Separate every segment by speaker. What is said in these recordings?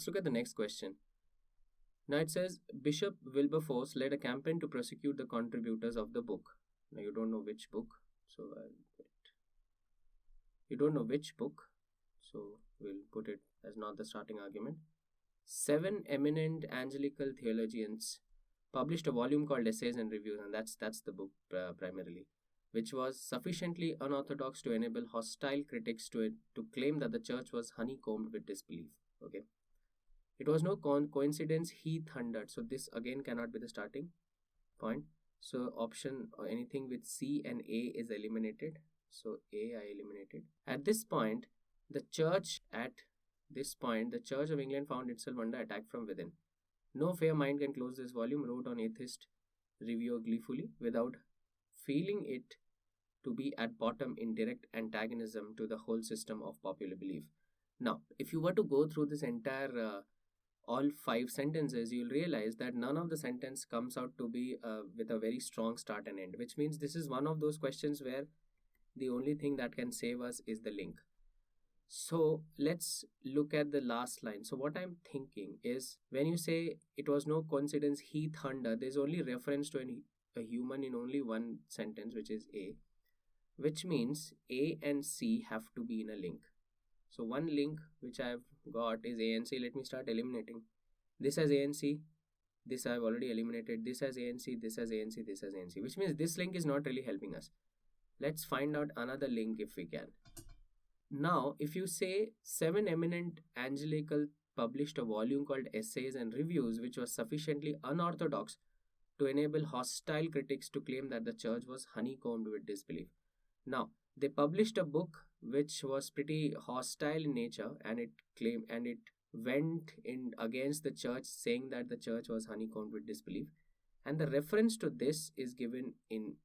Speaker 1: let's look at the next question. Now it says Bishop Wilberforce led a campaign to prosecute the contributors of the book. Now you don't know which book, so you don't know which book, so we'll put it as not the starting argument. 7 eminent Anglican theologians published a volume called Essays and Reviews, and that's the book primarily, which was sufficiently unorthodox to enable hostile critics to claim that the church was honeycombed with disbelief. Okay, it was no coincidence he thundered. So this again cannot be the starting point. So option or anything with C and A is eliminated. So A I eliminated. At this point, the Church of England found itself under attack from within. No fair mind can close this volume, wrote on Atheist Review gleefully, without feeling it to be at bottom in direct antagonism to the whole system of popular belief. Now, if you were to go through this entire all 5 sentences, you'll realize that none of the sentence comes out to be with a very strong start and end, which means this is one of those questions where the only thing that can save us is the link. So let's look at the last line. So what I'm thinking is, when you say it was no coincidence he thundered, there's only reference to a human in only one sentence, which is A, which means A and C have to be in a link. So one link which I've got is A and C. Let me start eliminating. This has A and C. This I've already eliminated. This has A and C. This has A and C. This has A and C. Which means this link is not really helping us. Let's find out another link if we can. Now, if you say 7 eminent Anglican published a volume called Essays and Reviews, which was sufficiently unorthodox to enable hostile critics to claim that the church was honeycombed with disbelief. Now, they published a book which was pretty hostile in nature, and it went in against the church, saying that the church was honeycombed with disbelief. And the reference to this is given in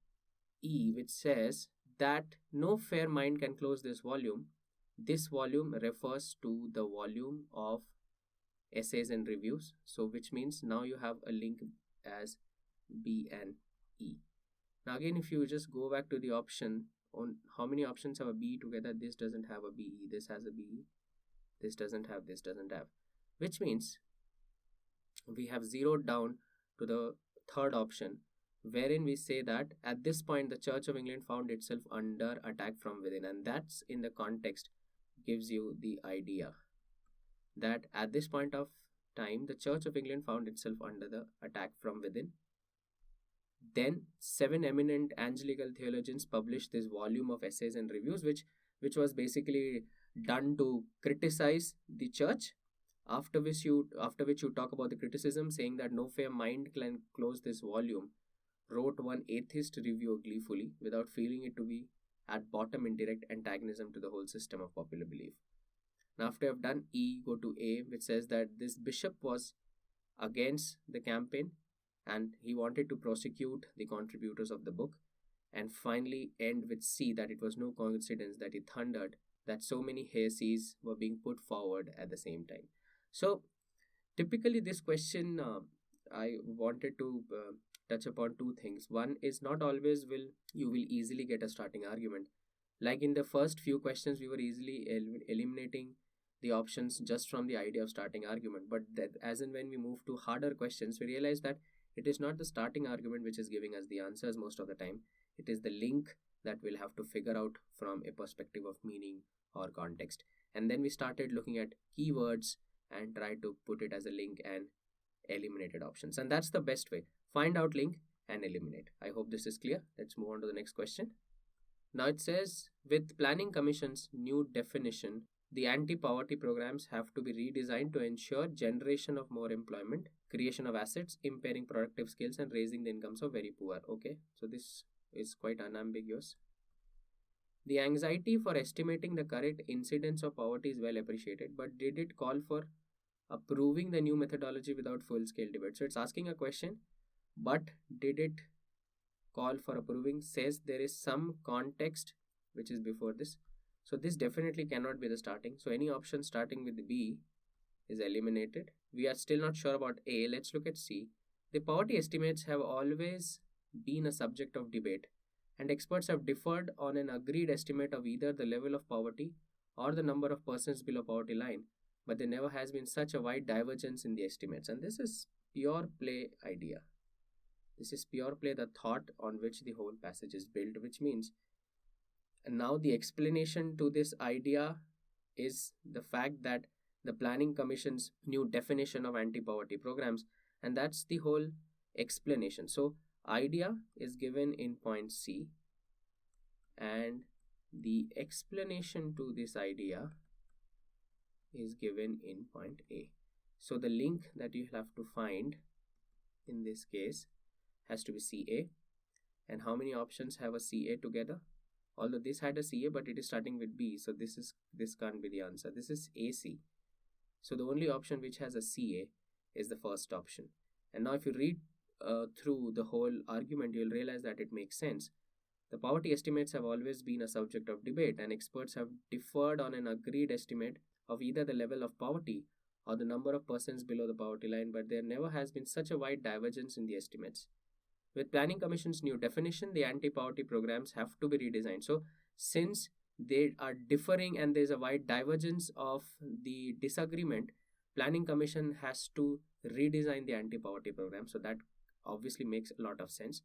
Speaker 1: E, which says that no fair mind can close this volume. This volume refers to the volume of Essays and Reviews. So which means now you have a link as B and E. Now again, if you just go back to the option, on how many options have a B together, this doesn't have a BE, this has a BE, this doesn't have, which means we have zeroed down to the third option, wherein we say that at this point the Church of England found itself under attack from within, and that's in the context gives you the idea that at this point of time the Church of England found itself under the attack from within. Then 7 eminent Anglican theologians published this volume of Essays and Reviews, which was basically done to criticize the church. After which you talk about the criticism, saying that no fair mind can close this volume, wrote one Atheist Review gleefully, without feeling it to be at bottom in direct antagonism to the whole system of popular belief. Now after I've done E, go to A, which says that this bishop was against the campaign and he wanted to prosecute the contributors of the book. And finally end with C, that it was no coincidence that he thundered that so many heresies were being put forward at the same time. So typically this question, I wanted to touch upon 2 things. One is, not always you will easily get a starting argument. Like in the first few questions, we were easily eliminating the options just from the idea of starting argument. But that, as in when we move to harder questions, we realize that it is not the starting argument which is giving us the answers most of the time. It is the link that we'll have to figure out from a perspective of meaning or context. And then we started looking at keywords and tried to put it as a link and eliminated options. And that's the best way. Find out link and eliminate. I hope this is clear. Let's move on to the next question. Now it says, with Planning Commission's new definition, the anti-poverty programs have to be redesigned to ensure generation of more employment, creation of assets, impairing productive skills, and raising the incomes of very poor. Okay, so this is quite unambiguous. The anxiety for estimating the correct incidence of poverty is well appreciated, but did it call for approving the new methodology without full-scale debate? So it's asking a question, but did it call for approving? Says there is some context which is before this. So this definitely cannot be the starting. So any option starting with B is eliminated. We are still not sure about A. Let's look at C. The poverty estimates have always been a subject of debate, and experts have differed on an agreed estimate of either the level of poverty or the number of persons below poverty line. but there never has been such a wide divergence in the estimates. And this is pure play idea. This is pure play, the thought on which the whole passage is built, which means now the explanation to this idea is the fact that the Planning Commission's new definition of anti-poverty programs, and that's the whole explanation. So idea is given in point C, and the explanation to this idea is given in point A. So the link that you have to find in this case has to be CA. And how many options have a CA together? Although this had a CA, but it is starting with B, so this can't be the answer. This is AC. So the only option which has a CA is the first option. And now if you read through the whole argument, you'll realize that it makes sense. The poverty estimates have always been a subject of debate, and experts have differed on an agreed estimate of either the level of poverty or the number of persons below the poverty line, but there never has been such a wide divergence in the estimates. With Planning Commission's new definition, the anti-poverty programs have to be redesigned. So since they are differing and there's a wide divergence of the disagreement, Planning Commission has to redesign the anti-poverty program. So that obviously makes a lot of sense.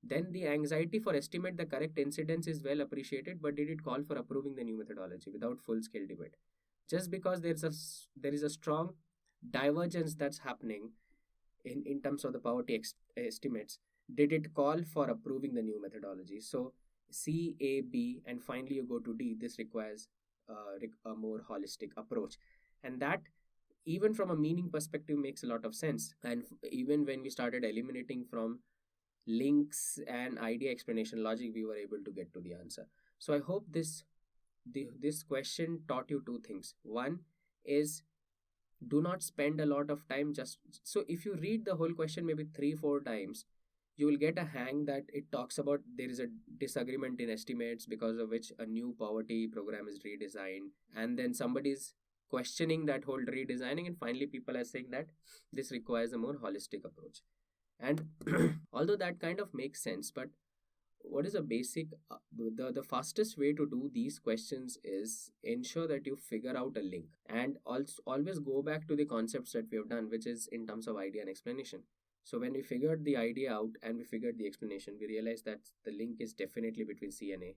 Speaker 1: Then the anxiety for estimate the correct incidence is well appreciated, but did it call for approving the new methodology without full-scale debate? Just because there is a strong divergence that's happening in terms of the poverty estimates, did it call for approving the new methodology? So C, A, B, and finally you go to D. This requires a more holistic approach, and that even from a meaning perspective makes a lot of sense. And even when we started eliminating from links and idea explanation logic, we were able to get to the answer. So I hope this question taught you two things. One is, do not spend a lot of time so if you read the whole question maybe 3-4 times, you will get a hang that it talks about there is a disagreement in estimates because of which a new poverty program is redesigned, and then somebody's questioning that whole redesigning, and finally people are saying that this requires a more holistic approach. And although that kind of makes sense, but what is a basic the fastest way to do these questions is ensure that you figure out a link, and also always go back to the concepts that we have done, which is in terms of idea and explanation. So when we figured the idea out and we figured the explanation, we realized that the link is definitely between C and A,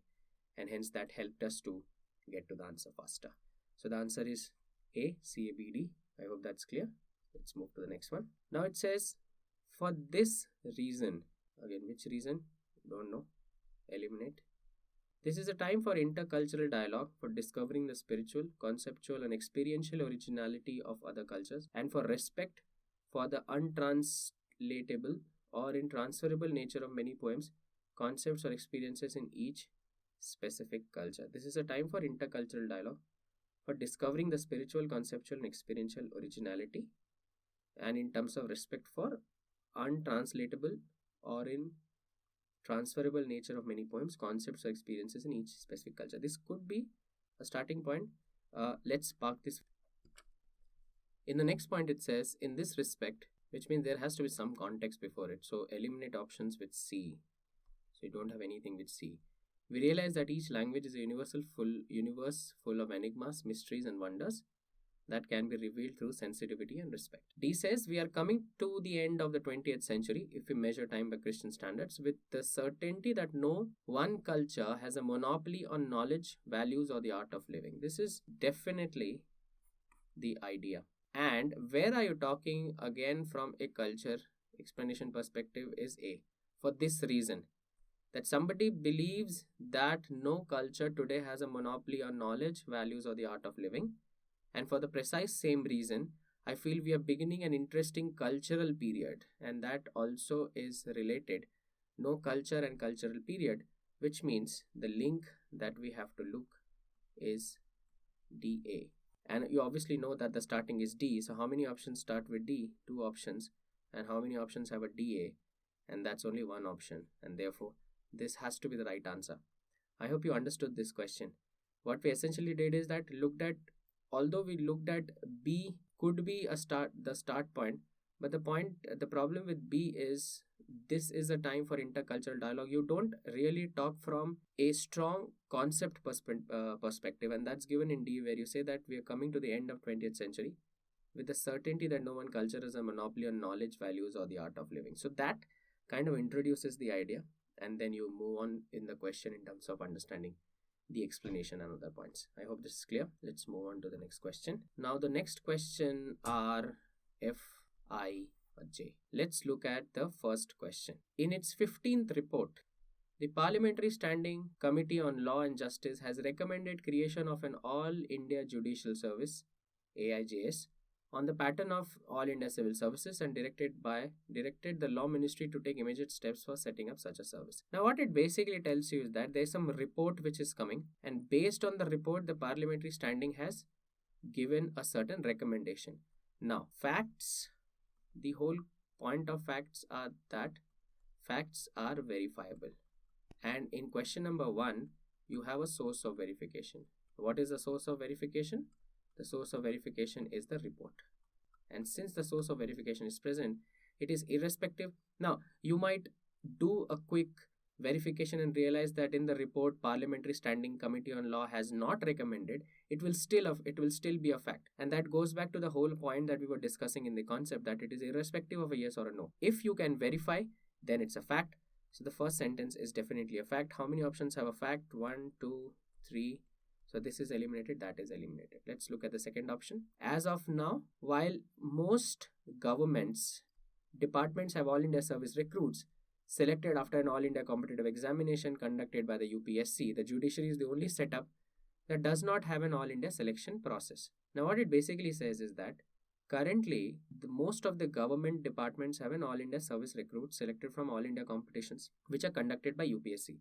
Speaker 1: and hence that helped us to get to the answer faster. So the answer is A, C, A, B, D. I hope that's clear. Let's move to the next one. Now it says, for this reason, again, which reason? Don't know. Eliminate. This is a time for intercultural dialogue, for discovering the spiritual, conceptual, and experiential originality of other cultures, and for respect for the untranslatable or intransferable nature of many poems, concepts, or experiences in each specific culture. This is a time for intercultural dialogue, for discovering the spiritual, conceptual, and experiential originality, and in terms of respect for untranslatable or in transferable nature of many poems, concepts, or experiences in each specific culture. This could be a starting point. Let's park this. In the next point it says, in this respect, which means there has to be some context before it. So eliminate options with C. So you don't have anything with C. We realize that each language is a universe full of enigmas, mysteries, and wonders that can be revealed through sensitivity and respect. D says, we are coming to the end of the 20th century if we measure time by Christian standards, with the certainty that no one culture has a monopoly on knowledge, values, or the art of living. This is definitely the idea. And where are you talking? Again, from a culture explanation perspective is A. For this reason, that somebody believes that no culture today has a monopoly on knowledge, values, or the art of living. And for the precise same reason, I feel we are beginning an interesting cultural period, and that also is related. No culture and cultural period, which means the link that we have to look is DA. And you obviously know that the starting is D. So how many options start with D? 2 options. And how many options have a DA? And that's only one option. And therefore, this has to be the right answer. I hope you understood this question. What we essentially did is that although we looked at B could be the start point, but the problem with B is this is a time for intercultural dialogue. You don't really talk from a strong concept perspective, and that's given in D, where you say that we are coming to the end of 20th century with the certainty that no one culture has a monopoly on knowledge, values, or the art of living. So that kind of introduces the idea, and then you move on in the question in terms of understanding the explanation and other points. I hope this is clear. Let's move on to the next question. Now the next question are F, I, or J. Let's look at the first question. In its 15th report, the Parliamentary Standing Committee on Law and Justice has recommended creation of an All India Judicial Service, AIJS, on the pattern of All India Civil Services, and directed the Law Ministry to take immediate steps for setting up such a service. Now what it basically tells you is that there is some report which is coming, and based on the report the Parliamentary Standing has given a certain recommendation. Now facts, the whole point of facts are that facts are verifiable, and in question number 1 you have a source of verification. What is the source of verification? The source of verification is the report, and since the source of verification is present, it is irrespective. Now you might do a quick verification and realize that in the report Parliamentary Standing Committee on Law has not recommended, it will still be a fact, and that goes back to the whole point that we were discussing in the concept, that it is irrespective of a yes or a no. If you can verify, then it's a fact. So the first sentence is definitely a fact. How many options have a fact? 1, 2, 3. So this is eliminated, that is eliminated. Let's look at the second option. As of now, while most departments have All India Service recruits selected after an All India competitive examination conducted by the UPSC, the judiciary is the only setup that does not have an All India selection process. Now what it basically says is that currently most of the government departments have an All India Service recruit selected from All India competitions which are conducted by UPSC.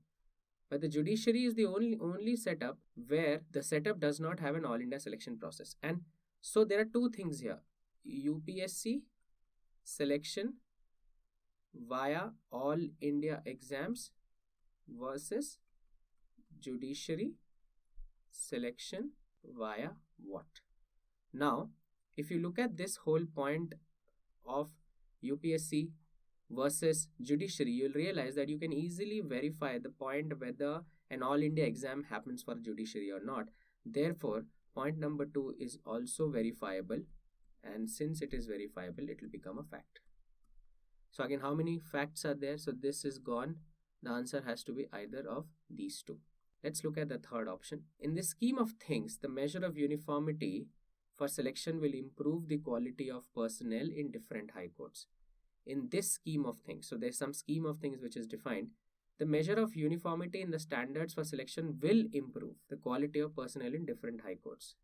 Speaker 1: But the judiciary is the only setup where the setup does not have an All India selection process. And so there are two things here. UPSC selection via All India exams versus judiciary selection via what? Now, if you look at this whole point of UPSC versus judiciary, you'll realize that you can easily verify the point whether an All India exam happens for judiciary or not. Therefore, point number 2 is also verifiable, and since it is verifiable, it will become a fact. So again, how many facts are there? So this is gone. The answer has to be either of these two. Let's look at the third option. In this scheme of things, the measure of uniformity for selection will improve the quality of personnel in different high courts. In this scheme of things, so there's some scheme of things which is defined, the measure of uniformity in the standards for selection will improve the quality of personnel in different high courts.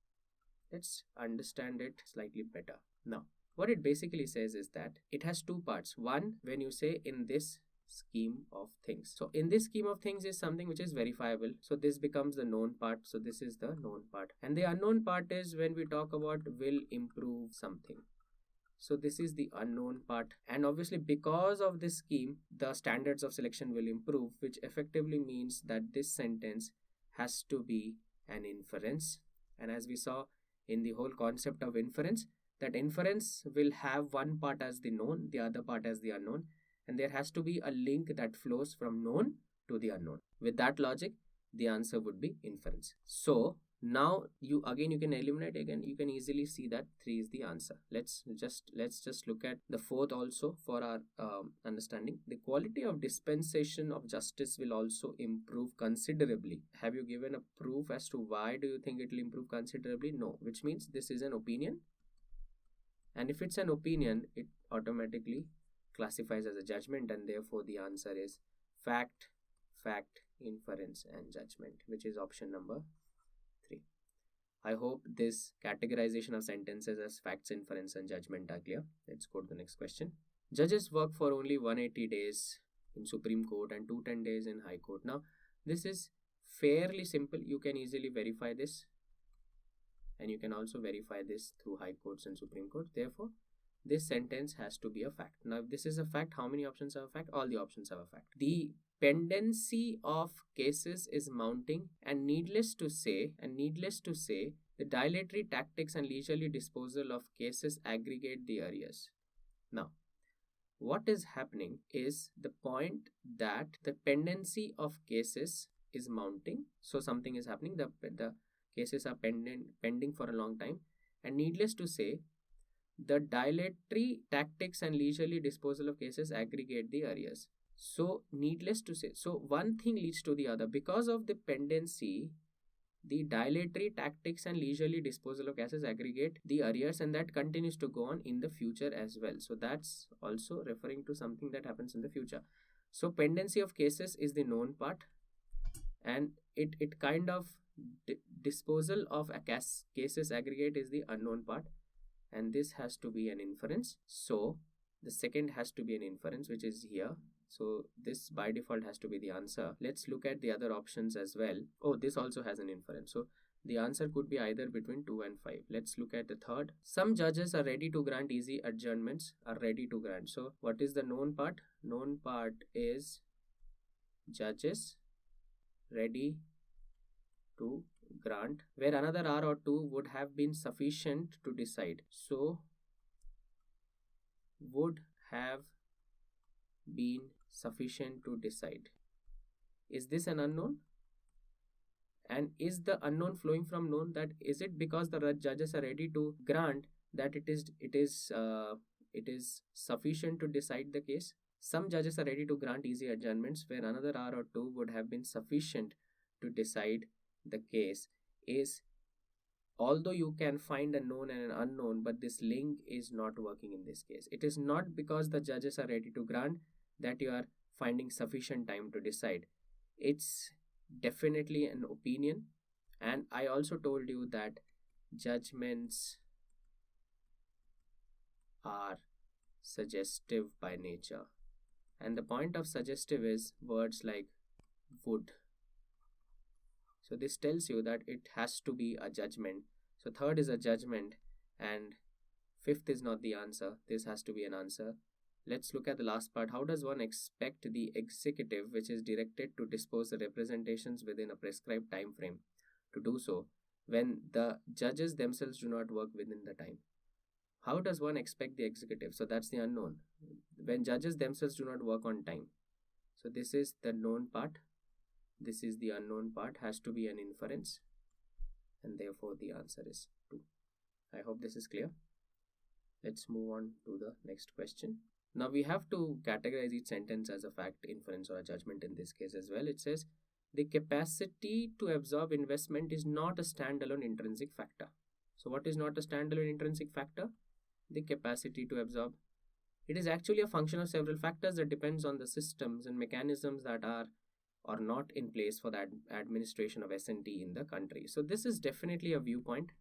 Speaker 1: Let's understand it slightly better. Now, what it basically says is that it has two parts. One, when you say in this scheme of things. So in this scheme of things is something which is verifiable. So this becomes the known part. So this is the known part. And the unknown part is when we talk about will improve something. So this is the unknown part, and obviously because of this scheme the standards of selection will improve, which effectively means that this sentence has to be an inference. And as we saw in the whole concept of inference, that inference will have one part as the known, the other part as the unknown, and there has to be a link that flows from known to the unknown. With that logic, the answer would be inference. So now you can eliminate again. You can easily see that 3 is the answer. Let's just look at the fourth also for our understanding. The quality of dispensation of justice will also improve considerably. Have you given a proof as to why do you think it will improve considerably? No, which means this is an opinion, and if it's an opinion, it automatically classifies as a judgment, and therefore the answer is fact, inference, and judgment, which is option number 3. I hope this categorization of sentences as facts, inference, and judgment are clear. Let's go to the next question. Judges work for only 180 days in Supreme Court and 210 days in High Court. Now, this is fairly simple. You can easily verify this, and you can also verify this through High Courts and Supreme Court. Therefore, this sentence has to be a fact. Now, if this is a fact, how many options have a fact? All the options have a fact. The pendency of cases is mounting, and needless to say, the dilatory tactics and leisurely disposal of cases aggregate the arrears. Now, what is happening is the point that the pendency of cases is mounting. So something is happening, the cases are pending for a long time, and needless to say, the dilatory tactics and leisurely disposal of cases aggregate the arrears. So needless to say, so one thing leads to the other. Because of the pendency, the dilatory tactics and leisurely disposal of cases aggregate the arrears, and that continues to go on in the future as well. So that's also referring to something that happens in the future. So pendency of cases is the known part, and it kind of disposal of cases aggregate is the unknown part, and this has to be an inference. So the second has to be an inference, which is here. So this by default has to be the answer. Let's look at the other options as well. Oh, this also has an inference. So the answer could be either between 2 and 5. Let's look at the third. Some judges are ready to grant easy adjournments, are ready to grant. So what is the known part? Known part is judges ready to grant, where another hour or two would have been sufficient to decide. So would have been sufficient to decide. Is this an unknown? And is the unknown flowing from known? That is it because the judges are ready to grant that it is sufficient to decide the case? Some judges are ready to grant easy adjournments, where another hour or two would have been sufficient to decide the case. Is, although you can find a known and an unknown, but this link is not working in this case. It is not because the judges are ready to grant that you are finding sufficient time to decide. It's definitely an opinion, and I also told you that judgments are suggestive by nature, and the point of suggestive is words like would. So this tells you that it has to be a judgment. So third is a judgment, and fifth is not the answer. This has to be an answer. Let's look at the last part. How does one expect the executive, which is directed to dispose the representations within a prescribed time frame, to do so when the judges themselves do not work within the time? How does one expect the executive? So that's the unknown. When judges themselves do not work on time. So this is the known part. This is the unknown part. Has to be an inference, and therefore the answer is 2. I hope this is clear. Let's move on to the next question. Now we have to categorize each sentence as a fact, inference, or a judgment in this case as well. It says the capacity to absorb investment is not a standalone intrinsic factor. So what is not a standalone intrinsic factor? The capacity to absorb. It is actually a function of several factors that depends on the systems and mechanisms that are or not in place for the administration of S&T in the country. So this is definitely a viewpoint.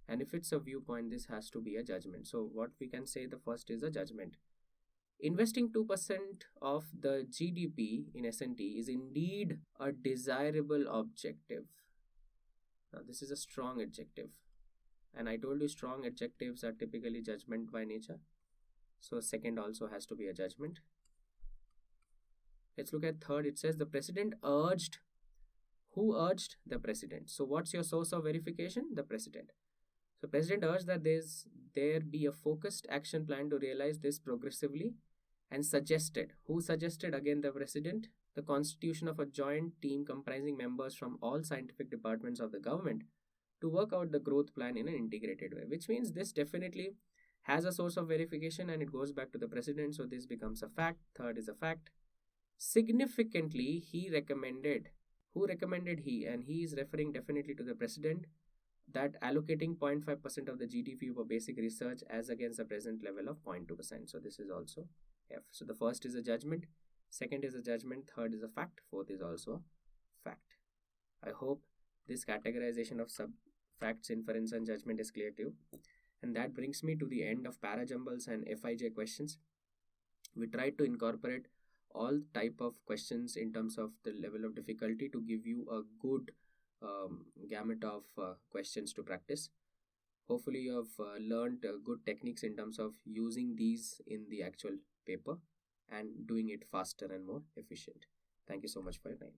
Speaker 1: And if it's a viewpoint, this has to be a judgment. So what we can say, the first is a judgment. Investing 2% of the GDP in S&T is indeed a desirable objective. Now this is a strong adjective. And I told you strong adjectives are typically judgment by nature. So second also has to be a judgment. Let's look at third. It says the president urged. Who urged? The president. So what's your source of verification? The president. So president urged that there be a focused action plan to realize this progressively, and suggested. Who suggested? Again, the president. The constitution of a joint team comprising members from all scientific departments of the government to work out the growth plan in an integrated way, which means this definitely has a source of verification and it goes back to the president. So this becomes a fact. Third is a fact. Significantly, he recommended. Who recommended he? And he is referring definitely to the president, that allocating 0.5% of the GDP for basic research as against the present level of 0.2%. So this is also F. So the first is a judgment, second is a judgment, third is a fact, fourth is also a fact. I hope this categorization of sub-facts, inference and judgment is clear to you. And that brings me to the end of para-jumbles and FIJ questions. We tried to incorporate all type of questions in terms of the level of difficulty to give you a good gamut of questions to practice. Hopefully you have learned good techniques in terms of using these in the actual paper and doing it faster and more efficient. Thank you so much for your time.